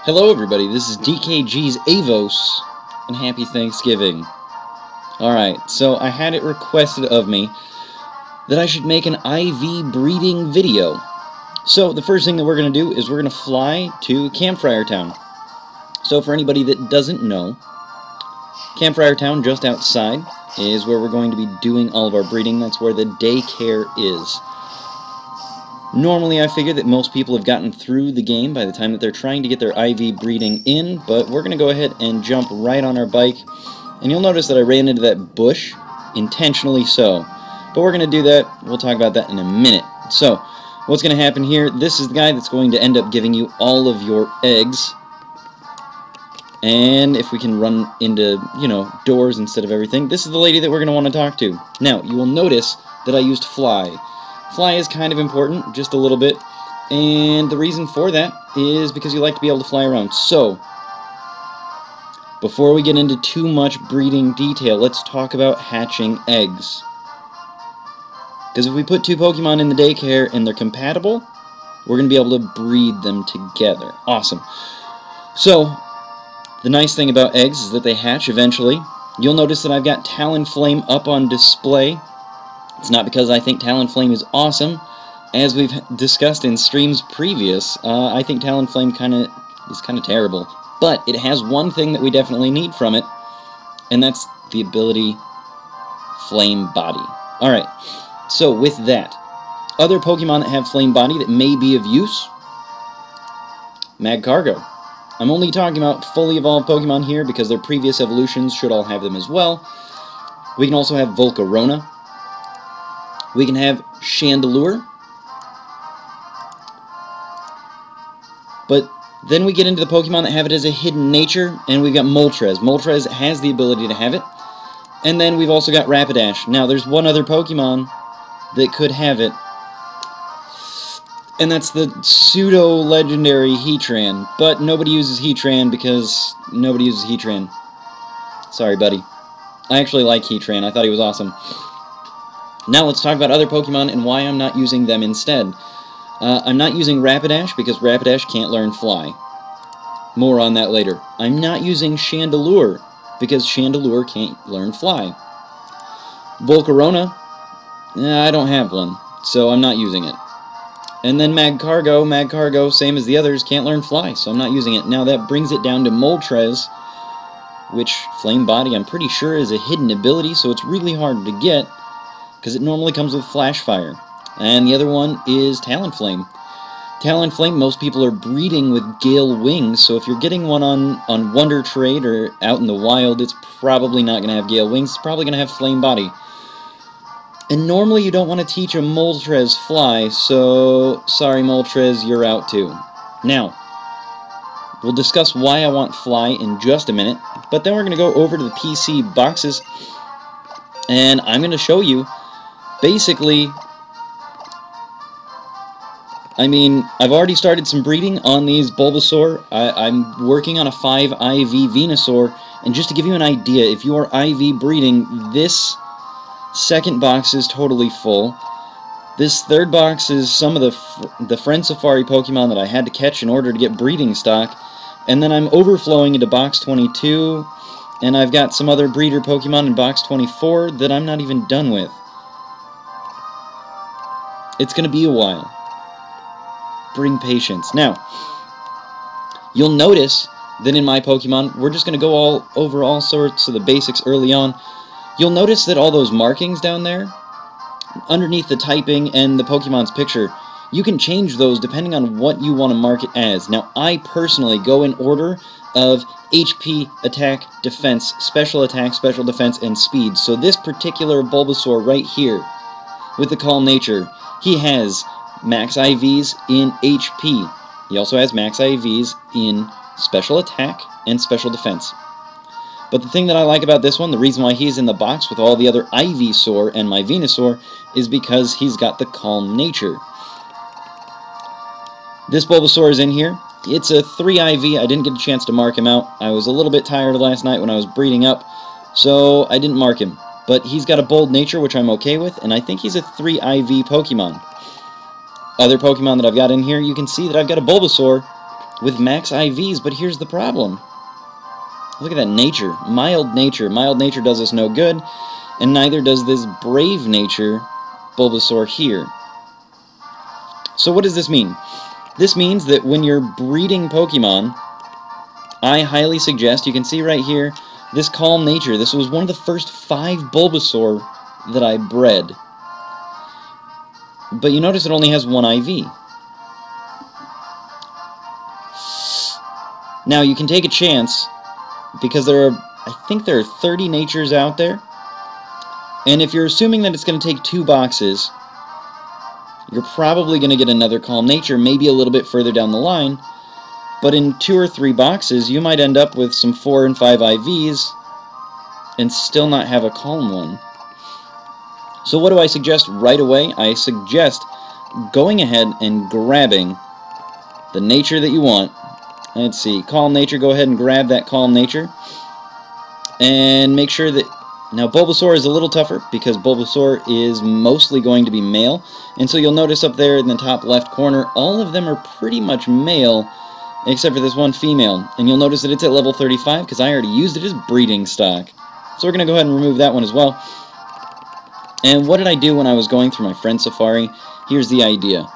Hello everybody, this is DKG's Avos, and happy Thanksgiving. Alright, so I had it requested of me that I should make an IV breeding video. So the first thing that we're going to do is we're going to fly to Campfire Town. So for anybody that doesn't know, Campfire Town just outside is where we're going to be doing all of our breeding. That's where the daycare is. Normally, I figure that most people have gotten through the game by the time that they're trying to get their IV breeding in, but we're going to go ahead and jump right on our bike, and you'll notice that I ran into that bush, intentionally so. But we're going to do that. We'll talk about that in a minute. So, what's going to happen here, this is the guy that's going to end up giving you all of your eggs. And if we can run into, doors instead of everything, this is the lady that we're going to want to talk to. Now, you will notice that I used fly. Fly is kind of important, just a little bit, and the reason for that is because you like to be able to fly around. So, before we get into too much breeding detail, let's talk about hatching eggs. Because if we put two Pokemon in the daycare and they're compatible, we're going to be able to breed them together. Awesome. So, the nice thing about eggs is that they hatch eventually. You'll notice that I've got Talonflame up on display. It's not because I think Talonflame is awesome. As we've discussed in streams previous, I think Talonflame is kind of terrible. But it has one thing that we definitely need from it, and that's the ability Flame Body. Alright, so with that, other Pokemon that have Flame Body that may be of use, Magcargo. I'm only talking about fully evolved Pokemon here because their previous evolutions should all have them as well. We can also have Volcarona. We can have Chandelure. But then we get into the Pokemon that have it as a hidden nature, and we've got Moltres. Moltres has the ability to have it. And then we've also got Rapidash. Now, there's one other Pokemon that could have it, and that's the pseudo-legendary Heatran. But nobody uses Heatran because nobody uses Heatran. Sorry, buddy. I actually like Heatran. I thought he was awesome. Now let's talk about other Pokemon and why I'm not using them instead. I'm not using Rapidash because Rapidash can't learn Fly. More on that later. I'm not using Chandelure because Chandelure can't learn Fly. Volcarona, I don't have one, so I'm not using it. And then Magcargo, same as the others, can't learn Fly, so I'm not using it. Now that brings it down to Moltres, which Flame Body I'm pretty sure is a hidden ability, so it's really hard to get, because it normally comes with Flash Fire. And the other one is Talonflame. Talonflame, most people are breeding with Gale Wings, so if you're getting one on Wonder Trade or out in the wild, it's probably not going to have Gale Wings, it's probably going to have Flame Body. And normally you don't want to teach a Moltres Fly, so sorry Moltres, you're out too. Now, we'll discuss why I want Fly in just a minute, but then we're going to go over to the PC boxes, and I'm going to show you basically, I've already started some breeding on these Bulbasaur. I'm working on a 5 IV Venusaur, and just to give you an idea, if you are IV breeding, this second box is totally full. This third box is some of the Friend Safari Pokemon that I had to catch in order to get breeding stock, and then I'm overflowing into box 22, and I've got some other breeder Pokemon in box 24 that I'm not even done with. It's going to be a while. Bring patience. Now, you'll notice that in my Pokemon, we're just going to go over all sorts of the basics early on. You'll notice that all those markings down there, underneath the typing and the Pokemon's picture, you can change those depending on what you want to mark it as. Now, I personally go in order of HP, attack, defense, special attack, special defense, and speed. So this particular Bulbasaur right here, with the Calm Nature, he has max IVs in HP. He also has max IVs in special attack and special defense. But the thing that I like about this one, the reason why he's in the box with all the other Ivysaur and my Venusaur, is because he's got the Calm Nature. This Bulbasaur is in here. It's a 3 IV. I didn't get a chance to mark him out. I was a little bit tired last night when I was breeding up, so I didn't mark him. But he's got a bold nature, which I'm okay with, and I think he's a 3 IV Pokemon. Other Pokemon that I've got in here, you can see that I've got a Bulbasaur with max IVs, but here's the problem. Look at that nature. Mild nature. Mild nature does us no good, and neither does this brave nature Bulbasaur here. So what does this mean? This means that when you're breeding Pokemon, I highly suggest, you can see right here, this calm nature. This was one of the first 5 Bulbasaur that I bred. But you notice it only has 1 IV. Now you can take a chance, because I think there are 30 natures out there, and if you're assuming that it's going to take 2 boxes, you're probably going to get another calm nature, maybe a little bit further down the line, but in 2 or 3 boxes, you might end up with some 4 and 5 IVs and still not have a calm one. So what do I suggest right away? I suggest going ahead and grabbing the nature that you want. Let's see, calm nature, go ahead and grab that calm nature. And make sure that... Now Bulbasaur is a little tougher because Bulbasaur is mostly going to be male. And so you'll notice up there in the top left corner, all of them are pretty much male, except for this one female. And you'll notice that it's at level 35 because I already used it as breeding stock. So we're going to go ahead and remove that one as well. And what did I do when I was going through my Friend Safari? Here's the idea.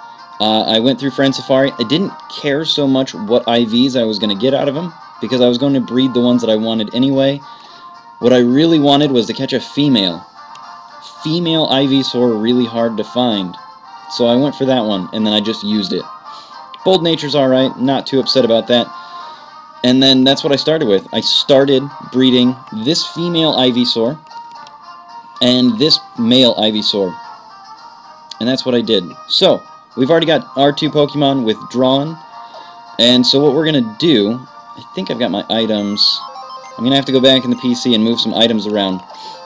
I went through Friend Safari. I didn't care so much what IVs I was going to get out of them, because I was going to breed the ones that I wanted anyway. What I really wanted was to catch a female. Female Ivysaur are really hard to find. So I went for that one, and then I just used it. Bold Nature's alright, not too upset about that. And then that's what I started with. I started breeding this female Ivysaur and this male Ivysaur. And that's what I did. So, we've already got our 2 Pokemon withdrawn. And so what we're going to do, I think I've got my items. I'm going to have to go back in the PC and move some items around.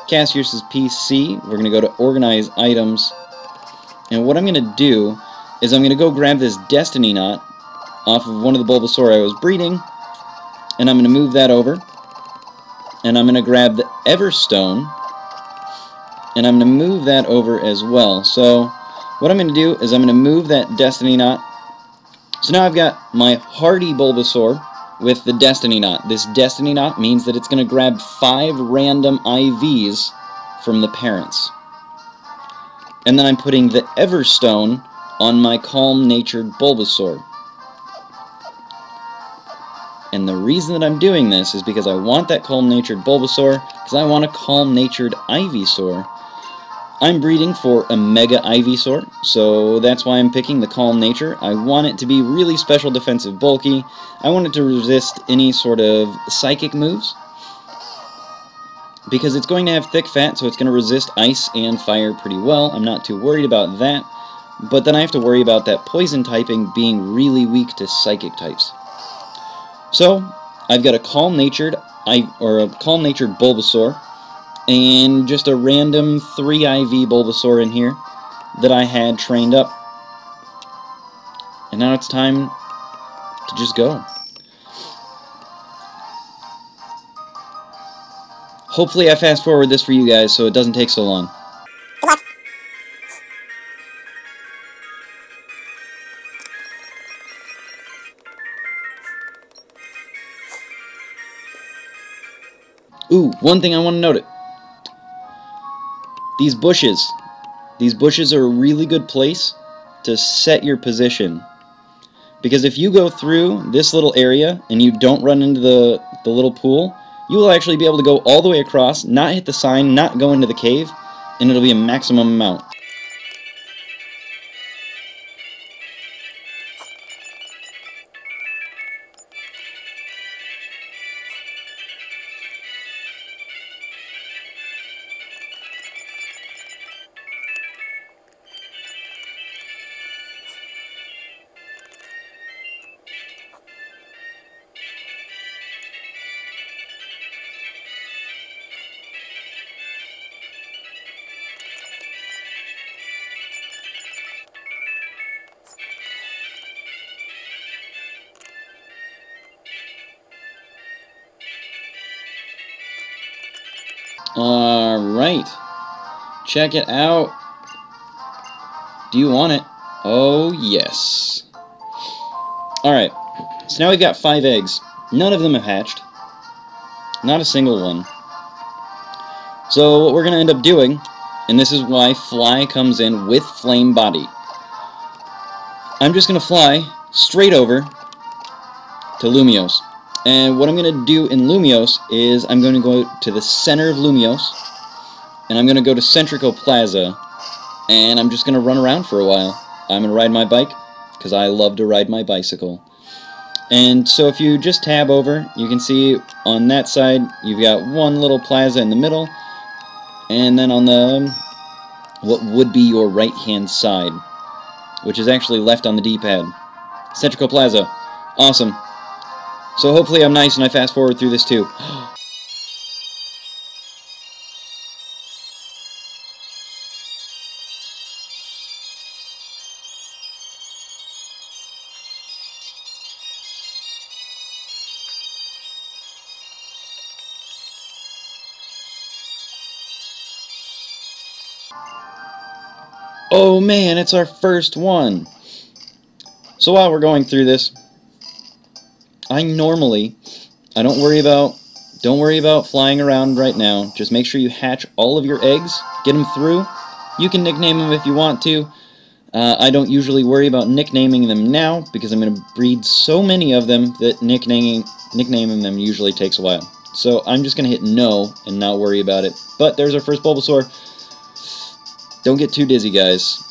Cassier's PC, we're going to go to Organize Items. And what I'm going to do is I'm going to go grab this Destiny Knot off of one of the Bulbasaur I was breeding. And I'm going to move that over. And I'm going to grab the Everstone. And I'm going to move that over as well. So what I'm going to do is I'm going to move that Destiny Knot. So now I've got my Hardy Bulbasaur with the Destiny Knot. This Destiny Knot means that it's going to grab 5 random IVs from the parents. And then I'm putting the Everstone on my calm-natured Bulbasaur. And the reason that I'm doing this is because I want that calm-natured Bulbasaur, because I want a calm-natured Ivysaur. I'm breeding for a Mega Ivysaur, so that's why I'm picking the Calm Nature. I want it to be really special defensive bulky. I want it to resist any sort of psychic moves, because it's going to have thick fat, so it's going to resist ice and fire pretty well. I'm not too worried about that, but then I have to worry about that poison typing being really weak to psychic types. So, I've got a calm-natured Bulbasaur, and just a random 3 IV Bulbasaur in here that I had trained up. And now it's time to just go. Hopefully I fast forward this for you guys so it doesn't take so long. Good luck. Ooh, one thing I want to note. These bushes are a really good place to set your position. Because if you go through this little area and you don't run into the little pool, you will actually be able to go all the way across, not hit the sign, not go into the cave, and it'll be a maximum amount. Alright. Check it out. Do you want it? Oh, yes. Alright. So now we've got 5 eggs. None of them have hatched. Not a single one. So what we're going to end up doing, and this is why Fly comes in with Flame Body. I'm just going to fly straight over to Lumiose. And what I'm going to do in Lumiose is I'm going to go to the center of Lumiose, and I'm going to go to Centrico Plaza, and I'm just going to run around for a while. I'm going to ride my bike, because I love to ride my bicycle. And so if you just tab over, you can see on that side, you've got one little plaza in the middle, and then on the, what would be your right-hand side, which is actually left on the D-pad. Centrico Plaza. Awesome. So hopefully I'm nice and I fast forward through this too. Oh man, it's our first one. So while we're going through this, I don't worry about flying around right now. Just make sure you hatch all of your eggs, get them through. You can nickname them if you want to. I don't usually worry about nicknaming them now because I'm going to breed so many of them that nicknaming them usually takes a while. So I'm just going to hit no and not worry about it. But there's our first Bulbasaur. Don't get too dizzy, guys.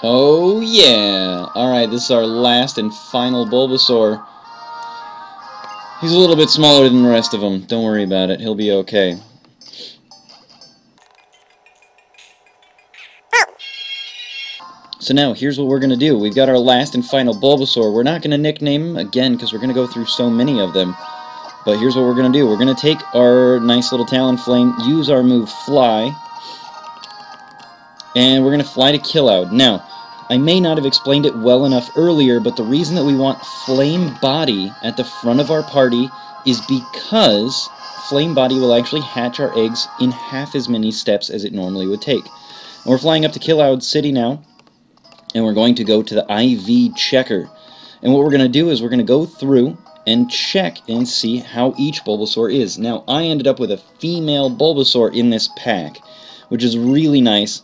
Oh yeah! Alright, this is our last and final Bulbasaur. He's a little bit smaller than the rest of them. Don't worry about it. He'll be okay. So now, here's what we're going to do. We've got our last and final Bulbasaur. We're not going to nickname him, again, because we're going to go through so many of them. But here's what we're going to do. We're going to take our nice little Talonflame, use our move Fly, and we're going to fly to Killoud. Now, I may not have explained it well enough earlier, but the reason that we want Flame Body at the front of our party is because Flame Body will actually hatch our eggs in half as many steps as it normally would take. And we're flying up to Killoud City now, and we're going to go to the IV checker. And what we're going to do is we're going to go through and check and see how each Bulbasaur is. Now, I ended up with a female Bulbasaur in this pack, which is really nice.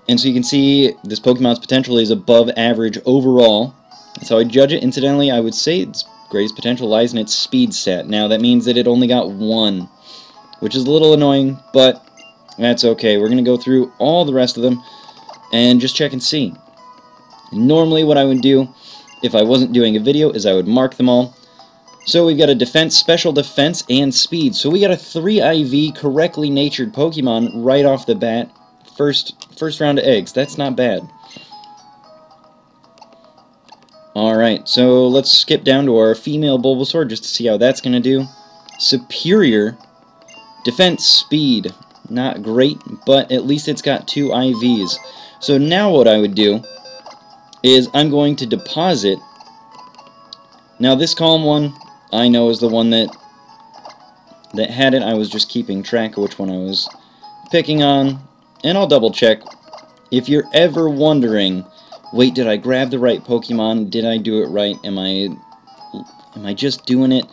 And so you can see this Pokemon's potential is above average overall. That's how I judge it. Incidentally, I would say its greatest potential lies in its speed stat. Now, that means that it only got 1, which is a little annoying, but that's okay. We're going to go through all the rest of them and just check and see. Normally what I would do, if I wasn't doing a video, is I would mark them all. So we've got a defense, special defense, and speed. So we got a 3 IV correctly natured Pokemon right off the bat. First round of eggs. That's not bad. Alright, so let's skip down to our female Bulbasaur just to see how that's going to do. Superior defense, speed. Not great, but at least it's got 2 IVs. So now what I would do is I'm going to deposit. Now this Calm one, I know is the one that had it. I was just keeping track of which one I was picking on, and I'll double check. If you're ever wondering, wait, did I grab the right Pokemon? Did I do it right? Am I just doing it?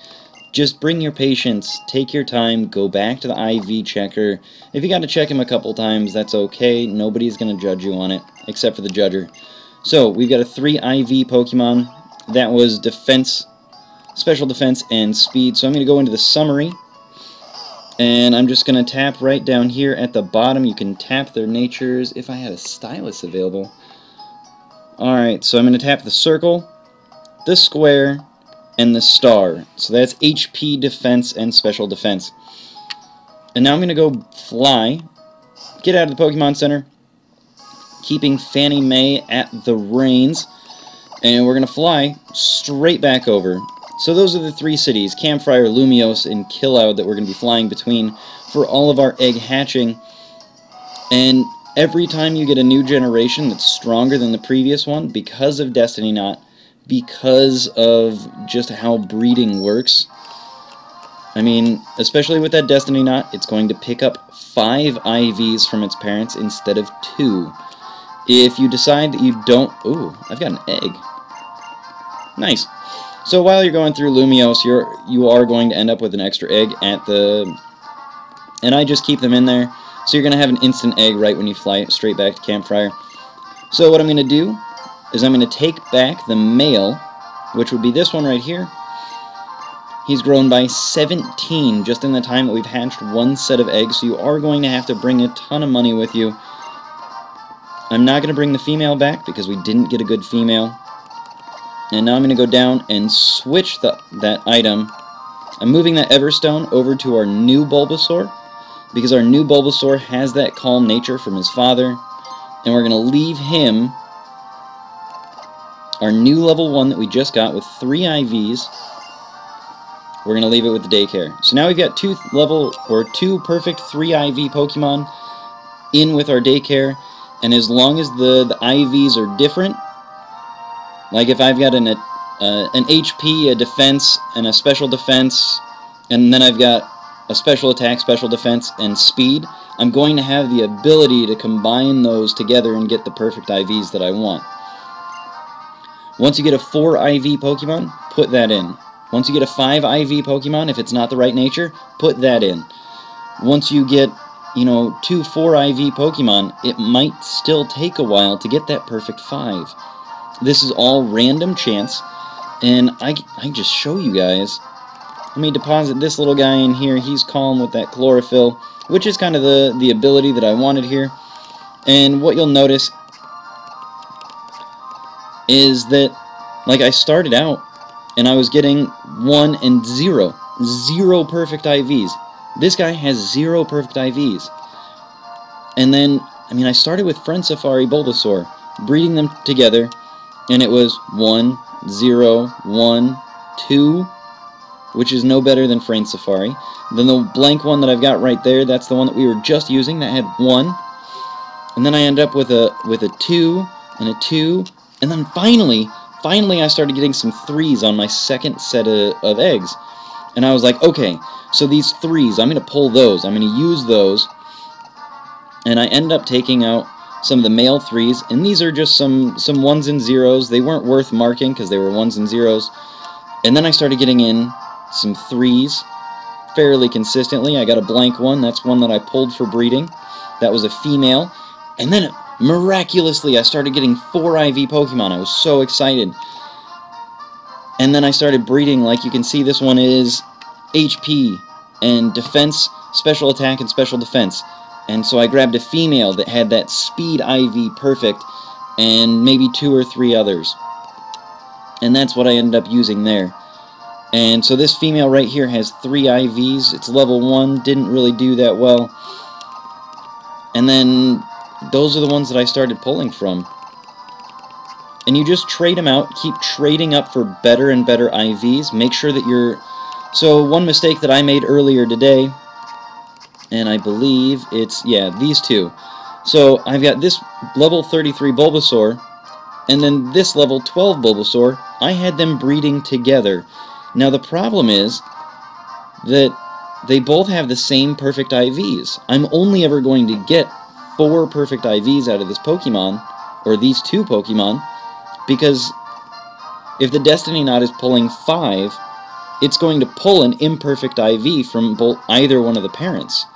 Just bring your patience, take your time, go back to the IV checker. If you got to check him a couple times, that's okay. Nobody's going to judge you on it, except for the judger. So, we've got a 3 IV Pokemon. That was defense, special defense, and speed. So I'm going to go into the summary. And I'm just going to tap right down here at the bottom. You can tap their natures if I had a stylus available. Alright, so I'm going to tap the circle, the square, and the star. So that's HP, defense, and special defense. And now I'm going to go fly, get out of the Pokemon Center, keeping Fanny May at the reins, and we're going to fly straight back over. So those are the 3 cities, Camphire, Lumiose, and Killoud, that we're going to be flying between for all of our egg hatching. And every time you get a new generation that's stronger than the previous one, because of Destiny Knot, because of just how breeding works. I mean, especially with that Destiny Knot, it's going to pick up 5 IVs from its parents instead of 2. If you decide that you don't... Ooh, I've got an egg. Nice. So while you're going through Lumiose, you are going to end up with an extra egg at the... And I just keep them in there. So you're going to have an instant egg right when you fly straight back to Campfire. So what I'm going to do is I'm going to take back the male, which would be this one right here. He's grown by 17 just in the time that we've hatched 1 set of eggs, so you are going to have to bring a ton of money with you. I'm not going to bring the female back because we didn't get a good female. And now I'm going to go down and switch that item. I'm moving that Everstone over to our new Bulbasaur, because our new Bulbasaur has that calm nature from his father. And we're going to leave him, our new level 1 that we just got with 3 IVs. We're going to leave it with the daycare. So now we've got 2 perfect 3 IV Pokemon in with our daycare. And as long as the IVs are different, like if I've got an HP, a defense, and a special defense, and then I've got a special attack, special defense, and speed, I'm going to have the ability to combine those together and get the perfect IVs that I want. Once you get a 4 IV Pokemon, put that in. Once you get a 5 IV Pokemon, if it's not the right nature, put that in. Once you get, 2 4 IV Pokemon, it might still take a while to get that perfect 5. This is all random chance, and I can just show you guys. Let me deposit this little guy in here. He's calm with that chlorophyll, which is kind of the ability that I wanted here. And what you'll notice is that, like, I started out, and I was getting 1 and 0. 0 perfect IVs. This guy has 0 perfect IVs. And then, I started with Friend Safari Bulbasaur, breeding them together, and it was 1, 0, 1, 2, which is no better than Friend Safari. Then the blank one that I've got right there, that's the one that we were just using, that had 1. And then I end up with a 2, and a 2, and then finally I started getting some 3s on my second set of eggs. And I was like, okay, so these 3s, I'm going to pull those. I'm going to use those. And I end up taking out some of the male 3s. And these are just some 1s and 0s. They weren't worth marking because they were 1s and 0s. And then I started getting in some 3s fairly consistently. I got a blank one. That's one that I pulled for breeding. That was a female. And then miraculously, I started getting 4 IV Pokemon. I was so excited. And then I started breeding. Like you can see, this one is HP and defense, special attack, and special defense. And so I grabbed a female that had that speed IV perfect, and maybe 2 or 3 others. And that's what I ended up using there. And so this female right here has 3 IVs. It's level 1, didn't really do that well. And then those are the ones that I started pulling from. And you just trade them out, keep trading up for better and better IVs. Make sure that you're... So one mistake that I made earlier today, and I believe it's, yeah, these 2. So I've got this level 33 Bulbasaur, and then this level 12 Bulbasaur. I had them breeding together. Now the problem is that they both have the same perfect IVs. I'm only ever going to get 4 perfect IVs out of this Pokemon, or these 2 Pokemon, because if the Destiny Knot is pulling 5, it's going to pull an imperfect IV from either one of the parents.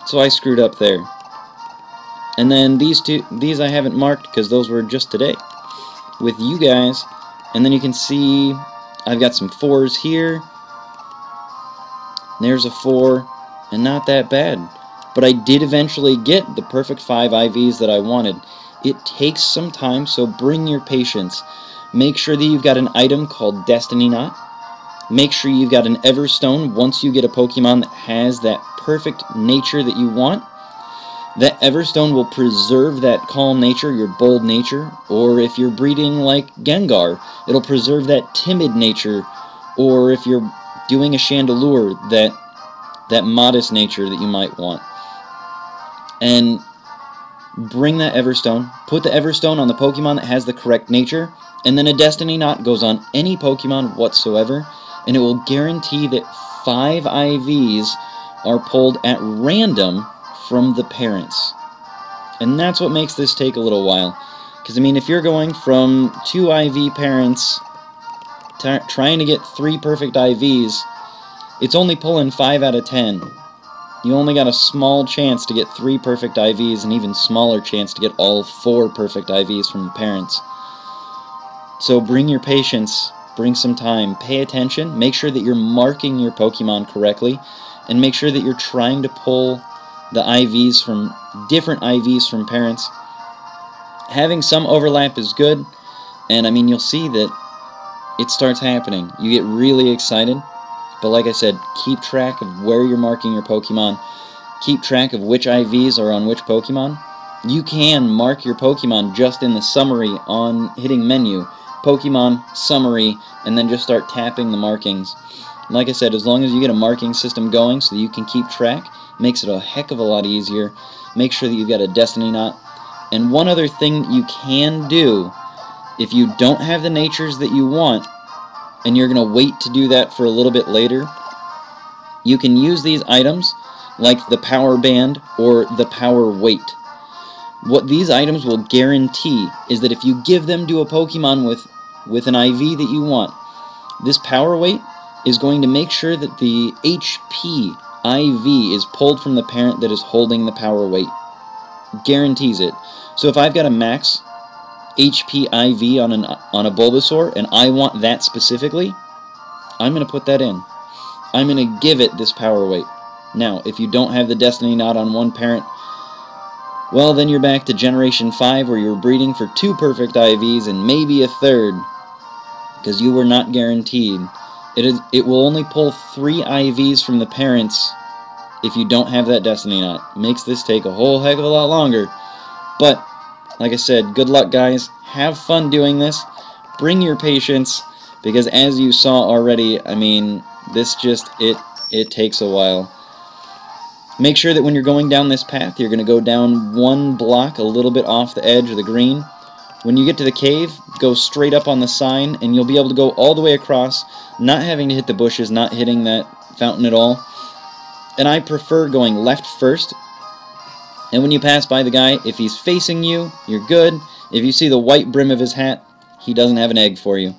So I screwed up there. And then these I haven't marked because those were just today with you guys. And then you can see I've got some 4s here. There's a 4, and not that bad. But I did eventually get the perfect 5 IVs that I wanted. It takes some time, so bring your patience. Make sure that you've got an item called Destiny Knot. Make sure you've got an Everstone once you get a Pokemon that has that perfect nature that you want. That Everstone will preserve that calm nature, your bold nature, or if you're breeding like Gengar, it'll preserve that timid nature, or if you're doing a Chandelure, that modest nature that you might want. And bring that Everstone, put the Everstone on the Pokemon that has the correct nature, And then a Destiny Knot goes on any Pokemon whatsoever, and it will guarantee that 5 IVs are pulled at random from the parents. And that's what makes this take a little while. Because, I mean, if you're going from 2 IV parents trying to get 3 perfect IVs, it's only pulling 5 out of 10. You only got a small chance to get 3 perfect IVs, and even smaller chance to get all 4 perfect IVs from the parents. So bring your patience, bring some time, pay attention, make sure that you're marking your Pokemon correctly, and make sure that you're trying to pull the IVs from different IVs from parents. Having some overlap is good, and I mean, you'll see that it starts happening. You get really excited, but like I said, keep track of where you're marking your Pokemon. Keep track of which IVs are on which Pokemon. You can mark your Pokemon just in the summary on hitting menu, Pokemon, summary, and then just start tapping the markings. Like I said, as long as you get a marking system going so that you can keep track, makes it a heck of a lot easier. Make sure that you've got a Destiny Knot. And one other thing that you can do, if you don't have the natures that you want, and you're going to wait to do that for a little bit later, you can use these items like the Power Band or the Power Weight. What these items will guarantee is that if you give them to a Pokemon with an IV that you want, this Power Weight is going to make sure that the HP IV is pulled from the parent that is holding the Power Weight. Guarantees it. So if I've got a max HP IV on a Bulbasaur, and I want that specifically, I'm going to put that in. I'm going to give it this Power Weight. Now, if you don't have the Destiny Knot on one parent, well, then you're back to Generation 5 where you're breeding for 2 perfect IVs and maybe a third, because you were not guaranteed. It will only pull 3 IVs from the parents if you don't have that Destiny Knot. Makes this take a whole heck of a lot longer. But, like I said, good luck, guys. Have fun doing this. Bring your patience, because as you saw already, I mean, this just, it takes a while. Make sure that when you're going down this path, you're going to go down 1 block a little bit off the edge of the green. When you get to the cave, go straight up on the sign, and you'll be able to go all the way across, not having to hit the bushes, not hitting that fountain at all. And I prefer going left first. And when you pass by the guy, if he's facing you, you're good. If you see the white brim of his hat, he doesn't have an egg for you.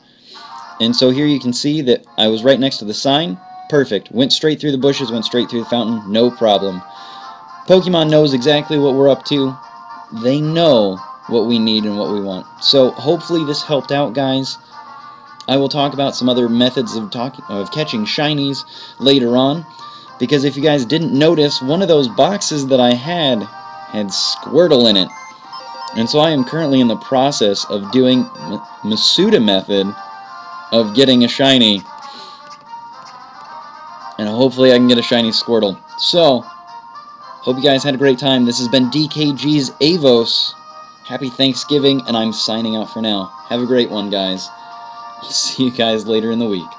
And so here you can see that I was right next to the sign. Perfect. Went straight through the bushes, went straight through the fountain, no problem. Pokemon knows exactly what we're up to. They know what we need and what we want. So hopefully this helped out, guys. I will talk about some other methods of catching shinies later on, because if you guys didn't notice, one of those boxes that I had Squirtle in it. And so I am currently in the process of doing Masuda method of getting a shiny. And hopefully I can get a shiny Squirtle. So, hope you guys had a great time. This has been DKG's Avos. Happy Thanksgiving, and I'm signing out for now. Have a great one, guys. I'll see you guys later in the week.